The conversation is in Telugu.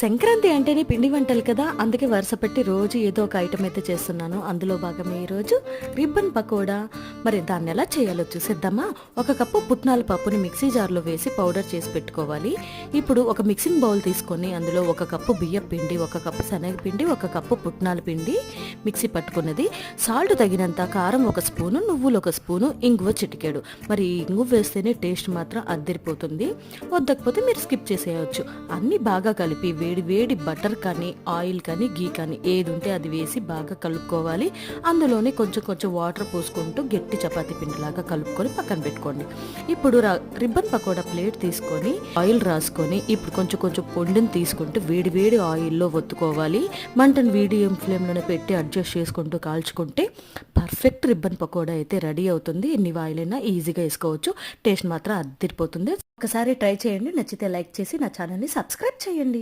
సంక్రాంతి అంటేనే పిండి వంటలు కదా, అందుకే వరుస పెట్టి రోజు ఏదో ఒక ఐటమ్ అయితే చేస్తున్నాను. అందులో భాగమే ఈరోజు రిబ్బన్ పకోడా. మరి దాన్ని ఎలా చేయాలో చూసేద్దామా. ఒక కప్పు పుట్నాల పప్పుని మిక్సీ జార్లో వేసి పౌడర్ చేసి పెట్టుకోవాలి. ఇప్పుడు ఒక మిక్సింగ్ బౌల్ తీసుకొని అందులో ఒక కప్పు బియ్యం పిండి, ఒక కప్పు శనగపిండి, ఒక కప్పు పుట్నాల పిండి మిక్సీ పట్టుకున్నది, సాల్ట్ తగినంత, కారం ఒక స్పూను, నువ్వులు ఒక స్పూను, ఇంగువ చిటికెడు. మరి ఇంగువ వేస్తేనే టేస్ట్ మాత్రం అద్దరిపోతుంది. వద్దకపోతే మీరు స్కిప్ చేసేయవచ్చు. అన్నీ బాగా కలిపి వేడి వేడి బటర్ కానీ ఆయిల్ కానీ గీ కానీ ఏది ఉంటే అది వేసి బాగా కలుపుకోవాలి. అందులోనే కొంచెం కొంచెం వాటర్ పోసుకుంటూ గట్టి చపాతీ పిండిలాగా కలుపుకొని పక్కన పెట్టుకోండి. ఇప్పుడు రిబ్బన్ పకోడా ప్లేట్ తీసుకొని ఆయిల్ రాసుకొని ఇప్పుడు కొంచెం కొంచెం పొండిని తీసుకుంటూ వేడి వేడి ఆయిల్లో ఒత్తుకోవాలి. మంటను మీడియం ఫ్లేమ్లోనే పెట్టి అడ్జస్ట్ చేసుకుంటూ కాల్చుకుంటే పర్ఫెక్ట్ రిబ్బన్ పకోడా అయితే రెడీ అవుతుంది. ఎన్ని ఆయిల్ అయినా ఈజీగా వేసుకోవచ్చు. టేస్ట్ మాత్రం అద్దరిపోతుంది. ఒకసారి ట్రై చేయండి. నచ్చితే లైక్ చేసి నా ఛానల్ని సబ్స్క్రైబ్ చేయండి.